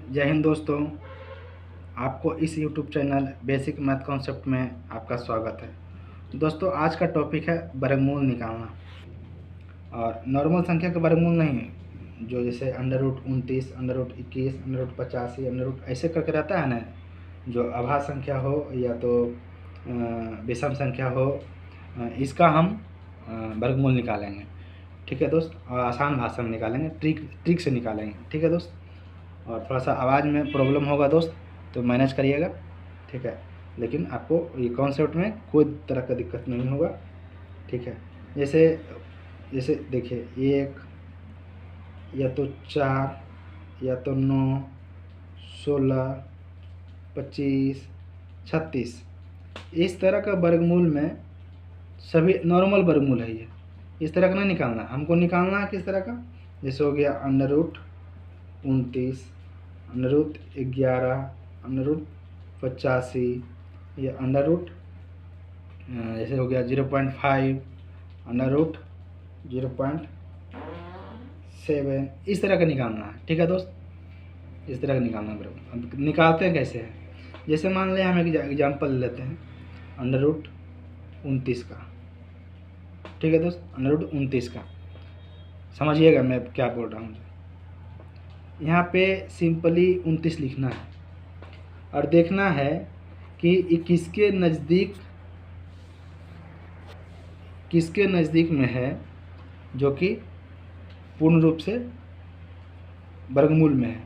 जय हिंद दोस्तों। आपको इस YouTube channel basic math concept में आपका स्वागत है। दोस्तों आज का टॉपिक है वर्गमूल निकालना, और नॉर्मल संख्या का वर्गमूल नहीं, जो जैसे √29, √21, √85, ऐसे करके रहता है ना, जो अभाज्य संख्या हो या तो विषम संख्या हो, इसका हम वर्गमूल निकालेंगे। ठीक है दोस्त, और आसान भाषा में निकालेंगे, ट्रिक से निकालेंगे। ठीक है दोस्त, और थोड़ा सा आवाज़ में प्रॉब्लम होगा दोस्त, तो मैनेज करिएगा। ठीक है, लेकिन आपको ये कॉन्सेप्ट में कोई तरह का दिक्कत नहीं होगा। ठीक है, जैसे देखिए 1 या तो 4 या तो 9, 16, 25, 36, इस तरह का वर्गमूल में सभी नॉर्मल वर्गमूल है। ये इस तरह का नहीं निकालना, हमको निकालना है किस तरह का, जैसे हो गया √29, √11, √85, या जैसे हो गया 0.5, √0.7, इस तरह का निकालना है। ठीक है दोस्त, इस तरह का निकालना है। अब निकालते हैं कैसे है, जैसे मान लें हम एक एग्जाम्पल लेते हैं √29 का। ठीक है दोस्त, √29 का समझिएगा मैं क्या बोल रहा हूँ। यहाँ पे सिंपली 29 लिखना है और देखना है कि ये किसके नज़दीक में है, जो कि पूर्ण रूप से वर्गमूल में है।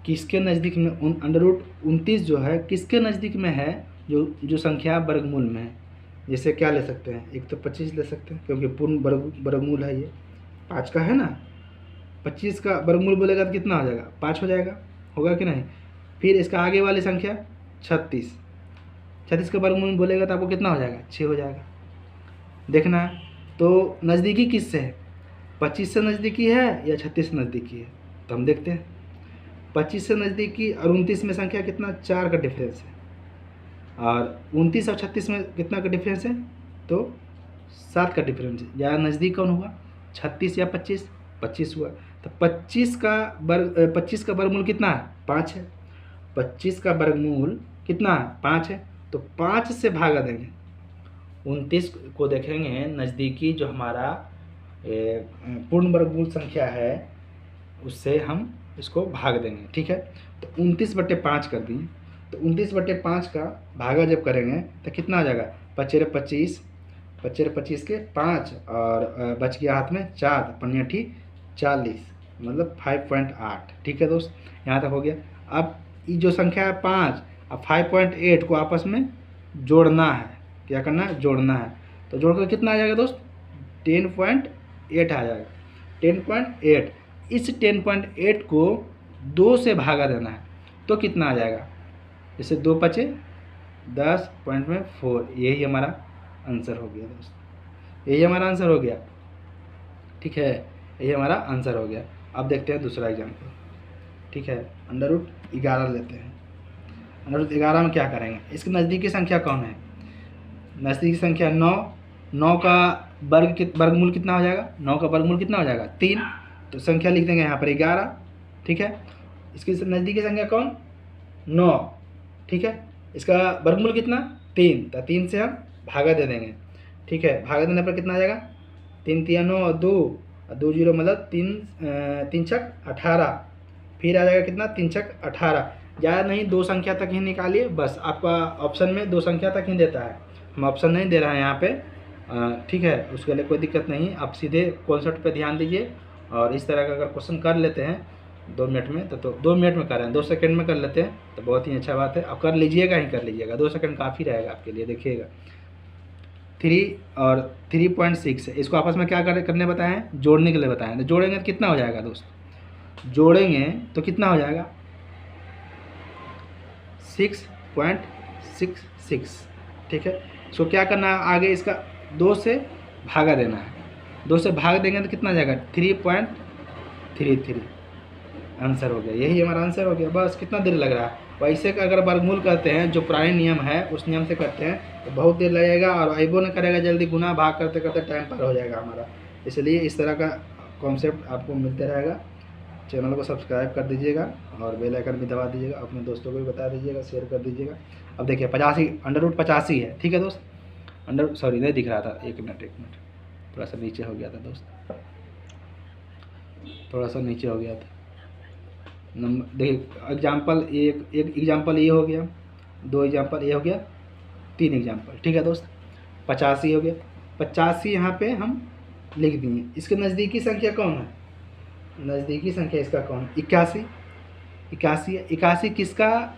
किसके नज़दीक में √29 जो है किसके नज़दीक में है, जो संख्या वर्गमूल में है। जैसे क्या ले सकते हैं, एक तो 25 ले सकते हैं, क्योंकि पूर्ण वर्गमूल है। ये 5 का है ना, 25 का वर्गमूल बोलेगा तो कितना हो जाएगा, 5 हो जाएगा, होगा कि नहीं। फिर इसका आगे वाली संख्या 36 का वर्गमूल बोलेगा तो आपको कितना हो जाएगा, 6 हो जाएगा। देखना है तो नज़दीकी किससे है, 25 से नज़दीकी है या 36 से नज़दीकी है, तो हम देखते हैं 25 से नज़दीकी और 29 में संख्या कितना, 4 का डिफरेंस है, और 29 और 36 में कितना का डिफरेंस है, तो 7 का डिफरेंस है। ज़्यादा नज़दीक कौन हुआ, 36 या 25, 25 हुआ। तो 25 का वर्गमूल कितना है, 5 है। 25 का वर्गमूल कितना है, 5 है, तो 5 से भागा देंगे। 29 को देखेंगे नज़दीकी जो हमारा पूर्ण वर्गमूल संख्या है, उससे हम इसको भाग देंगे। ठीक है, तो 29/5 कर दिए, तो 29/5 का भागा जब करेंगे तो कितना आ जाएगा, 25 25 के 5, और बच गया हाथ में 4, 5 40, मतलब 5.8। ठीक है दोस्त, यहाँ तक हो गया। अब ये जो संख्या है 5 और 5.8 को आपस में जोड़ना है। क्या करना है, जोड़ना है। तो जोड़कर कितना आ जाएगा दोस्त, 10.8 आ जाएगा, 10.8। इस 10.8 को 2 से भागा देना है, तो कितना आ जाएगा, जैसे 2 बचे 10.4। यही हमारा आंसर हो गया दोस्त, यही हमारा आंसर हो गया। ठीक है, यही हमारा आंसर हो गया। अब देखते हैं दूसरा एग्जाम्पल। ठीक है, √11 लेते हैं। √11 में क्या करेंगे, इसकी नज़दीकी संख्या कौन है, नज़दीकी संख्या 9 का वर्गमूल कितना हो जाएगा, 9 का वर्गमूल कितना हो जाएगा, 3। तो संख्या लिख देंगे यहाँ पर 11। ठीक है, इसकी नज़दीकी संख्या कौन, 9। ठीक है, इसका वर्गमूल कितना, 3, तो 3 से हम भागा दे देंगे। ठीक है, भागा देने पर कितना आ जाएगा, 3 3 9 और 2 0, मतलब 3 छक 18। फिर आ जाएगा कितना, 3 छक 18। ज़्यादा नहीं, 2 संख्या तक ही निकालिए बस। आपका ऑप्शन में 2 संख्या तक ही देता है, हम ऑप्शन नहीं दे रहे हैं यहाँ पे। ठीक है, उसके लिए कोई दिक्कत नहीं, आप सीधे कॉन्सेप्ट पे ध्यान दीजिए। और इस तरह का अगर क्वेश्चन कर लेते हैं 2 मिनट में, तो 2 मिनट में कर रहे हैं, 2 सेकंड में कर लेते हैं तो बहुत ही अच्छा बात है। अब कर लीजिएगा ही कर लीजिएगा, 2 सेकंड काफ़ी रहेगा आपके लिए। देखिएगा 3 और 3.6 है, इसको आपस में क्या करने बताएं हैं, जोड़ने के लिए बताएं। तो जोड़ेंगे तो कितना हो जाएगा दोस्त, जोड़ेंगे तो कितना हो जाएगा, 6.66। ठीक है, इसको क्या करना है, आगे इसका 2 से भागा देना है। 2 से भाग देंगे तो कितना आ जाएगा, 3.33। आंसर हो गया, यही हमारा आंसर हो गया। बस कितना देर लग रहा है, वैसे का अगर वर्गमूल करते हैं जो पुराने नियम है उस नियम से करते हैं तो बहुत देर लगेगा, और अइबो नहीं करेगा जल्दी, गुना भाग करते करते टाइम पार हो जाएगा हमारा। इसलिए इस तरह का कॉन्सेप्ट आपको मिलते रहेगा। चैनल को सब्सक्राइब कर दीजिएगा और बेल आइकन भी दबा दीजिएगा, अपने दोस्तों को भी बता दीजिएगा, शेयर कर दीजिएगा। अब देखिए 85 √85 है, ठीक है दोस्त। सॉरी नहीं दिख रहा था, एक मिनट थोड़ा सा नीचे हो गया था दोस्त, थोड़ा सा नीचे हो गया था नंबर। देखिए एग्जाम्पल एक एग्जाम्पल ये हो गया, 2 एग्जाम्पल ये हो गया, 3 एग्जाम्पल, ठीक है दोस्त। 85 हो गया, 85 यहाँ पे हम लिख दिए। इसके नज़दीकी संख्या कौन है? नज़दीकी संख्या इसका कौन है? 81। 81 है। 81 किसका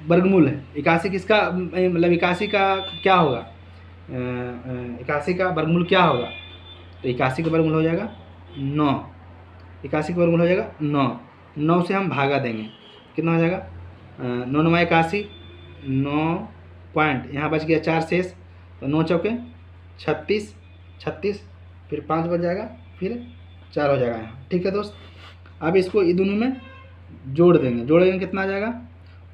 वर्गमूल है? 81 किसका मतलब 81 का क्या होगा? 81 का वर्गमूल क्या होगा? तो 81 का वर्गमूल हो जाएगा 9। 81 का वर्गमूल हो जाएगा 9। 9 से हम भागा देंगे, कितना हो जाएगा? 9 9 81, 9 पॉइंट, यहाँ बच गया 4 शेष, तो 9 चौके 36, 36 फिर 5 बच जाएगा, फिर 4 हो जाएगा यहाँ, ठीक है दोस्त। अब इसको ये दोनों में जोड़ देंगे, कितना आ जाएगा?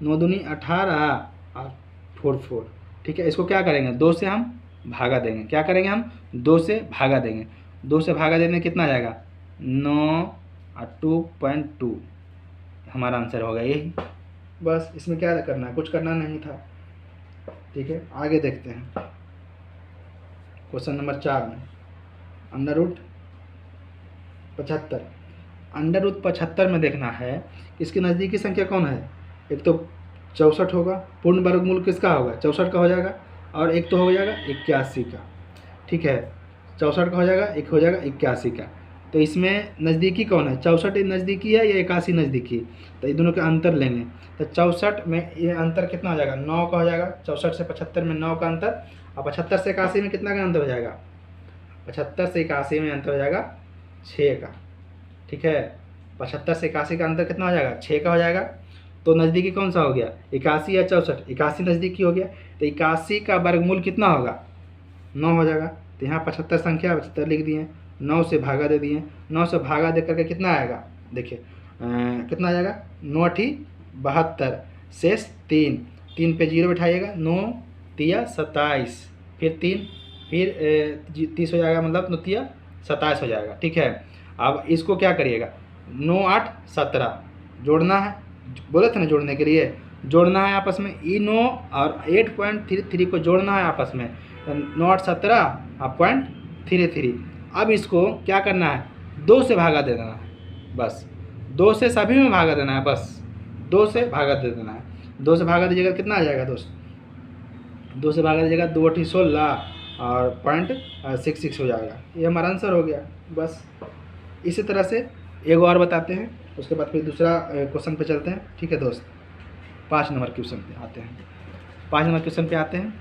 9 दूनी 18 और 4 4, ठीक है। इसको क्या करेंगे? 2 से हम भागा देंगे। क्या करेंगे हम? 2 से भागा देंगे। 2 से भागा देने कितना आ जाएगा? 9 और 2.2 हमारा आंसर होगा यही। बस इसमें क्या करना है? कुछ करना नहीं था, ठीक है। आगे देखते हैं क्वेश्चन नंबर 4 में √75। √75 में देखना है इसकी नज़दीकी संख्या कौन है। एक तो 64 होगा, पूर्ण वर्गमूल किसका होगा? 64 का हो जाएगा, और एक तो हो जाएगा 81 का, ठीक है। 64 का हो जाएगा, एक हो जाएगा 81 का। तो इसमें नज़दीकी कौन है? 64 नज़दीकी है या 81 नज़दीकी? तो ये दोनों का अंतर लेंगे। तो 64 में ये अंतर कितना हो जाएगा? 9 का हो जाएगा। 64 से 75 में 9 का अंतर, और 75 से 81 में कितना का अंतर हो जाएगा? 75 से 81 में अंतर हो जाएगा 6 का, ठीक है। 75 से 81 का अंतर कितना हो जाएगा? 6 का हो जाएगा। तो नज़दीकी कौन सा हो गया? 81 या 64? 81 नज़दीकी हो गया। तो 81 का वर्गमूल कितना होगा? 9 हो जाएगा। तो यहाँ 75 संख्या 75 लिख दिए, 9 से भागा दे दिए। 9 से भागा दे करके कितना आएगा? देखिए कितना आ जाएगा? 9 × 72 शेष 3, 3 पे 0 बैठाइएगा, 9 तिया 27, फिर 3, फिर 30 हो जाएगा, मतलब 9 तिया 27 हो जाएगा, ठीक है। अब इसको क्या करिएगा? 9 8 17 जोड़ना है, बोले थे ना जोड़ने के लिए, जोड़ना है आपस में। ई 9 और 8.33 को जोड़ना है आपस में, 9 8 17 और 0.33। अब इसको क्या करना है? 2 से भागा दे देना है, बस 2 से सभी में भागा देना है, बस 2 से भागा दे देना है। 2 से भागा दीजिएगा, कितना आ जाएगा दोस्त? 2 से भागा दीजिएगा, 2 8 16 और 0.66 हो जाएगा। ये हमारा आंसर हो गया। बस इसी तरह से एक और बताते हैं, उसके बाद फिर दूसरा क्वेश्चन पे चलते हैं, ठीक है दोस्त। 5 नंबर क्वेश्चन पे आते हैं। 5 नंबर क्वेश्चन पे आते हैं।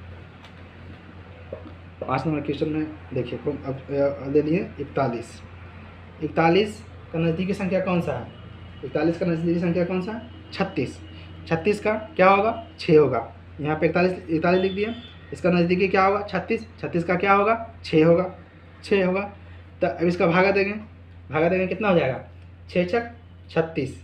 5 नंबर क्वेश्चन में देखिए, अब ले लिए 41। 41 का नज़दीकी संख्या कौन सा है? 41 का नज़दीकी संख्या कौन सा है? 36। 36 का क्या होगा? 6 होगा। यहाँ पे 41 लिख दिया। इसका नज़दीकी क्या होगा? 36। 36 का क्या होगा? 6 होगा। 6 होगा। तो अब इसका भागा देंगे, कितना हो जाएगा? 6 छक 36,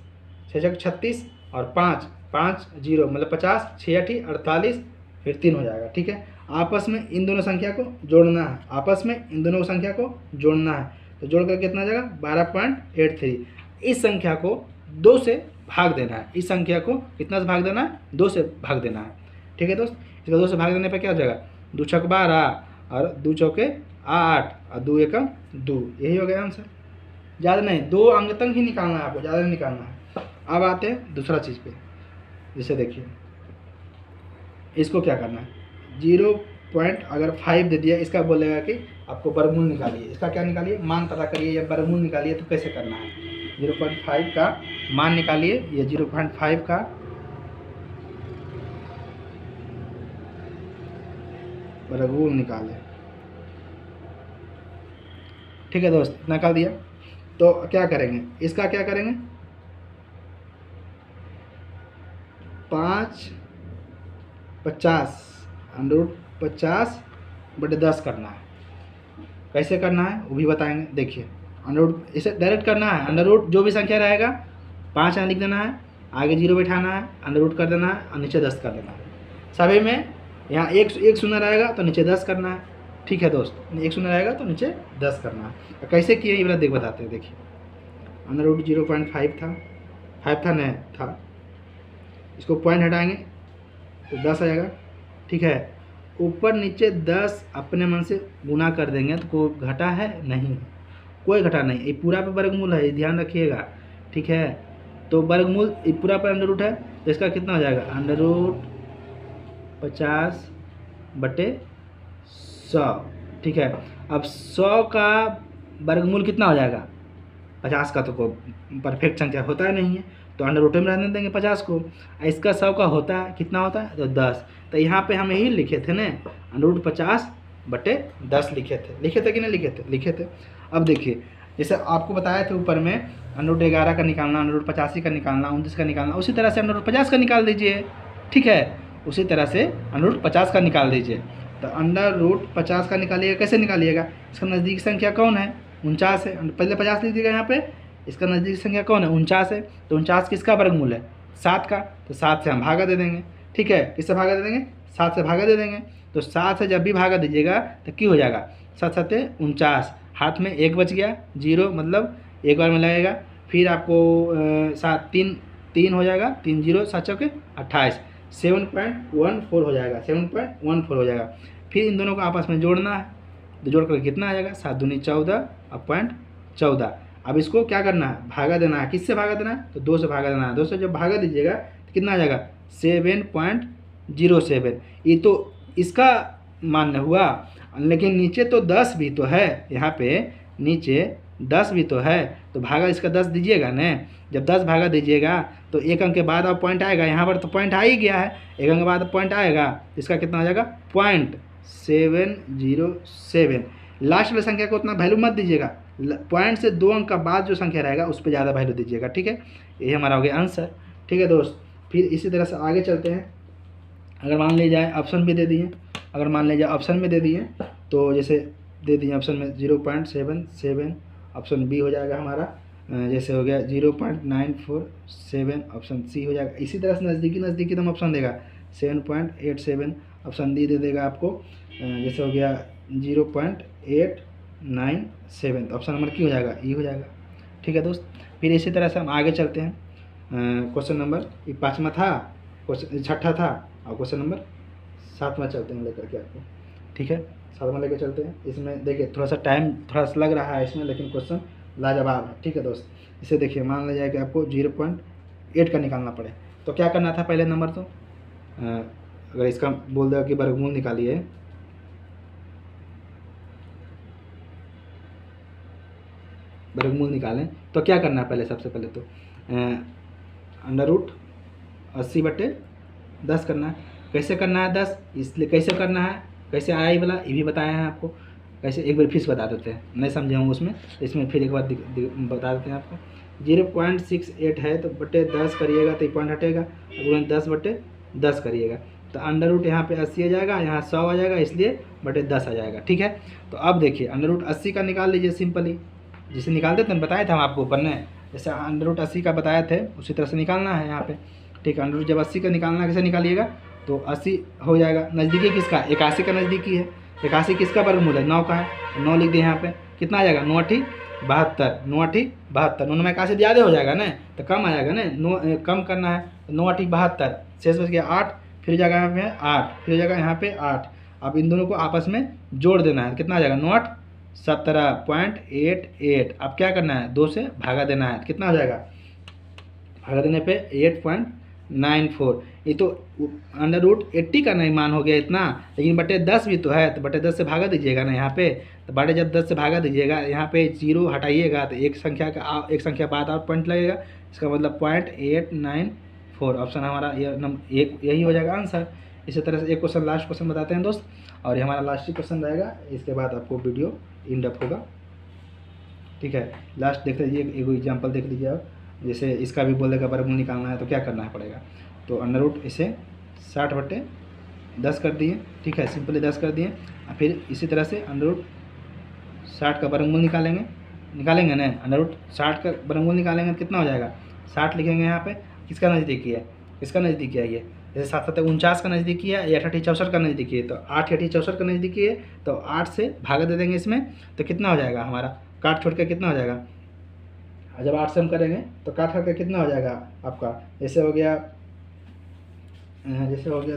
6 छक 36 और 5 5 0 मतलब 50, 6 8 48, फिर 3 हो जाएगा, ठीक है। आपस में इन दोनों संख्या को जोड़ना है, आपस में इन दोनों संख्या को जोड़ना है। तो जोड़ कर कितना जाएगा? 12.83। इस संख्या को 2 से भाग देना है। इस संख्या को कितना से भाग देना है? 2 से भाग देना है, ठीक है दोस्त। इसका 2 से भाग देने पर क्या हो जाएगा? 2 छक 12 और 2 चौके 8 और 2 एकम 2, यही हो गया आंसर। ज़्यादा नहीं, 2 अंक तक ही निकालना है आपको, ज़्यादा नहीं निकालना है। अब आते हैं दूसरा चीज़ पे, जैसे देखिए इसको क्या करना है? 0.5 दे दिया, इसका बोलेगा कि आपको वर्गमूल निकालिए। इसका क्या निकालिए? मान पता करिए या वर्गमूल निकालिए। तो कैसे करना है? 0.5 का मान निकालिए, या 0.5 का वर्गमूल निकालें, ठीक है दोस्त। निकाल दिया तो क्या करेंगे? इसका क्या करेंगे? 5 50 √50/10 करना है। कैसे करना है वो भी बताएंगे। देखिए अंडर इसे डायरेक्ट करना है। अंडर रूट जो भी संख्या रहेगा 5 यहाँ लिख देना है, आगे 0 बैठाना है, अंडर रूट कर देना है और नीचे 10 कर देना है। सभी में यहाँ एक शून्य रहेगा तो नीचे 10 करना है, ठीक है दोस्त। एक शून्य रहेगा तो नीचे 10 करना है। कैसे किए ये देख बताते हैं। देखिए अंडर रूट 0.5 था, 5 था नहीं था, इसको पॉइंट हटाएंगे तो 10 आ जाएगा। ठीक है, ऊपर नीचे 10 अपने मन से गुना कर देंगे तो कोई घटा है नहीं, कोई घटा नहीं, ये पूरा पे वर्गमूल है, ये ध्यान रखिएगा। ठीक है, तो वर्गमूल ये पूरा पे अंडर रूट है तो इसका कितना हो जाएगा, अंडर रूट 50/100। ठीक है, अब 100 का वर्गमूल कितना हो जाएगा, 50 का तो कोई परफेक्ट संख्या होता है नहीं है, तो अंडर रूट में रहने देंगे 50 को। इसका 100 का होता है, कितना होता है, तो 10। तो यहाँ पे हम यही लिखे थे ना, अंडर रूट 50/10 लिखे थे कि नहीं लिखे थे। अब देखिए, जैसे आपको बताया था ऊपर में अंडर रूट 11 का निकालना, अंडर रूट 85 का निकालना, 29 का निकालना, उसी तरह से अंडर रूट 50 का निकाल दीजिए। ठीक है, उसी तरह से अंडर रूट 50 का निकाल दीजिए। तो अंडर रूट 50 का निकालिएगा, कैसे निकालिएगा, इसका नज़दीकी संख्या कौन है, 49 है, पहले 50 लिख दीजिएगा यहाँ पे, इसका नज़दीकी संख्या कौन है, 49 है, तो 49 किसका वर्गमूल है, 7 का, तो 7 से हम भागा दे देंगे। ठीक है, किससे भागा दे देंगे, 7 से भागा दे देंगे। तो 7 से जब भी भागा दीजिएगा तो क्या हो जाएगा, 7 7 49, हाथ में 1 बच गया, 0 मतलब एक बार में लगेगा, फिर आपको 7 3 हो जाएगा, 3 0 7 चौके 28, 7.14 हो जाएगा, 7.14 हो जाएगा। फिर इन दोनों को आपस में जोड़ना है, तो जोड़ कर कितना आ जाएगा, 7 दूनी 14 और 0.14। अब इसको क्या करना है, भागा देना है, किससे भागा देना है, तो 2 से भागा देना है। 2 से जब भागा दीजिएगा तो कितना आ जाएगा, 7.07। ये तो इसका मान हुआ, लेकिन नीचे तो 10 भी तो है, यहाँ पे नीचे 10 भी तो है, तो भागा इसका 10 दीजिएगा न। जब 10 भागा दीजिएगा तो एक अंक के बाद अब पॉइंट आएगा, यहाँ पर तो पॉइंट आ ही गया है, एक अंक के बाद पॉइंट आएगा, इसका कितना हो जाएगा, 0.707। लास्ट वाली संख्या को उतना वैल्यू मत दीजिएगा, पॉइंट से 2 अंक का बाद जो संख्या रहेगा उस पर ज़्यादा वैल्यू दीजिएगा। ठीक है, ये हमारा हो गया आंसर। ठीक है दोस्त, फिर इसी तरह से आगे चलते हैं। अगर मान लीजिए जाए ऑप्शन भी दे दिए, अगर मान लीजिए ऑप्शन में दे दिए, तो जैसे दे दिए ऑप्शन में 0.77, ऑप्शन बी हो जाएगा हमारा, जैसे हो गया 0.947, ऑप्शन सी हो जाएगा। इसी तरह से नज़दीकी तो हम ऑप्शन देगा 7.87, ऑप्शन डी दे देगा आपको, जैसे हो गया 0.897, तो ऑप्शन नंबर की हो जाएगा, ई हो जाएगा। ठीक है दोस्त, फिर इसी तरह से हम आगे चलते हैं। क्वेश्चन नंबर ये 5वां था, क्वेश्चन 6ठा था, और क्वेश्चन नंबर 7वां चलते हैं लेकर के आपको। ठीक है, 7वां लेकर चलते हैं। इसमें देखिए थोड़ा सा टाइम थोड़ा सा लग रहा है इसमें, लेकिन क्वेश्चन लाजवाब है। ठीक है दोस्त, इसे देखिए, मान लिया जाए कि आपको 0.8 का निकालना पड़े, तो क्या करना था, पहले नंबर तो अगर इसका बोल देगा कि वर्गमूल निकालिए, वर्गमूल निकालें, तो क्या करना है, पहले सबसे पहले तो अंडर रूट 80/10 करना है। कैसे करना है 10, इसलिए कैसे करना है, कैसे आया ये वाला, ये भी बताया है आपको, कैसे एक बार फिर से बता देते हैं, नहीं समझे हूँ उसमें, इसमें फिर एक बार बता देते हैं आपको। 0.68 है तो बटे 10 करिएगा तो पॉइंट हटेगा, अगर 10/10 करिएगा तो अंडर रूट यहाँ पे 80 आ जाएगा, यहाँ 100 आ जाएगा, इसलिए बटे 10 आ जाएगा। ठीक है, तो अब देखिए अंडर रूट 80 का निकाल लीजिए सिंपली, जिसे निकालते थे बताए थे हम आपको ऊपर ने, जैसे अंडर रूट 80 का बताए थे उसी तरह से निकालना है यहाँ पे। ठीक है, अंडर रूट जब 80 का निकालना कैसे निकालिएगा, तो 80 हो जाएगा, नज़दीकी किसका, 81 का नज़दीकी है, 81 किसका वर्गमूल है, 9 का है, 9 लिख दिए यहाँ पे, कितना आ जाएगा, 9 8 72, 9 8 72, 9 में 81 ज़्यादा हो जाएगा ना, तो कम आ जाएगा ना, 9 कम करना है, 9 8 72, शेष बच गया 8, फिर जाएगा यहाँ पे 8, फिर जाएगा यहाँ पे 8। अब इन दोनों को आपस में जोड़ देना है, कितना आ जाएगा, 9 8 17.88। अब क्या करना है, 2 से भागा देना है, कितना हो जाएगा, भागा देने पे 8.94। ये तो अंडर रूट 80 का नहीं मान हो गया इतना, लेकिन बटे 10 भी तो है, तो बटे 10 से भागा दीजिएगा ना यहाँ पे, तो बटे जब 10 से भागा दीजिएगा यहाँ पे 0 हटाइएगा तो एक संख्या बाद और पॉइंट लगेगा, इसका मतलब 0.894, ऑप्शन हमारा यही हो जाएगा आंसर। इसी तरह से एक क्वेश्चन लास्ट क्वेश्चन बताते हैं दोस्त, और ये हमारा लास्ट ही क्वेश्चन रहेगा, इसके बाद आपको वीडियो इन डेप्थ होगा। ठीक है, लास्ट देख लीजिए, एक एग्जाम्पल देख लीजिए आप, जैसे इसका भी बोल देगा वर्गमूल निकालना है तो क्या करना है पड़ेगा, तो अंडर रूट इसे 60/10 कर दिए। ठीक है, सिंपली 10 कर दिए, फिर इसी तरह से अंडर रूट 60 का वर्गमूल निकालेंगे ना, अंडर रूट 60 का वर्गमूल निकालेंगे तो कितना हो जाएगा, 60 लिखेंगे यहाँ पे, किसका नज़दीकी है, किसका नज़दीकी है ये, जैसे 7 7 49 का नज़दीकी है, या 8 8 64 का नज़दीकी है, तो 8 8 64 का नज़दीकी है, तो 8 से भागा दे देंगे इसमें, तो कितना हो जाएगा हमारा, काट छोड़ के कितना हो जाएगा, और जब 8 से हम करेंगे तो काट करके कितना हो जाएगा आपका, जैसे हो गया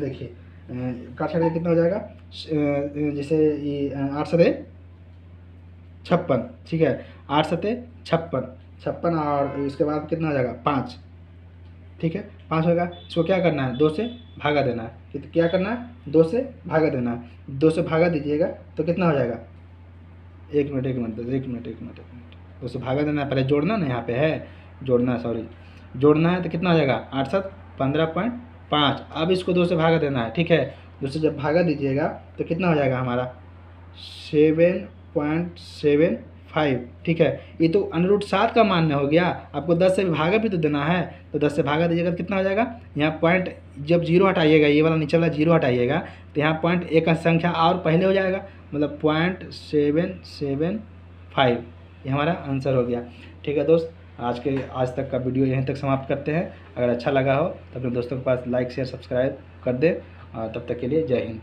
देखिए काट करके कितना हो जाएगा, जैसे ये 8 सते 56, ठीक है, 8 सते 56 और इसके बाद कितना हो जाएगा 5, ठीक है 5 होगा। इसको क्या करना है, 2 से भागा देना है। तो क्या करना है, 2 से भागा देना है। 2 से भागा दीजिएगा तो कितना हो जाएगा, एक मिनट 2 से भागा देना है, पहले जोड़ना ना, यहाँ पे है जोड़ना, सॉरी जोड़ना है। तो कितना हो जाएगा 8 7 15.5। अब इसको 2 से भागा देना है, ठीक है। 2 से जब भागा दीजिएगा तो कितना हो जाएगा हमारा 7.75, ठीक है। ये तो √7 का मान हो गया, आपको 10 से भागा भी तो देना है। तो 10 से भागा दीजिएगा तो कितना हो जाएगा, यहाँ पॉइंट जब 0 हटाइएगा, ये वाला नीचे वाला 0 हटाइएगा तो यहाँ पॉइंट एक संख्या और पहले हो जाएगा, मतलब 0.775। ये हमारा आंसर हो गया, ठीक है दोस्त। आज तक का वीडियो यहीं तक समाप्त करते हैं। अगर अच्छा लगा हो तो अपने दोस्तों के पास लाइक शेयर सब्सक्राइब कर दें, और तब तक के लिए जय हिंद।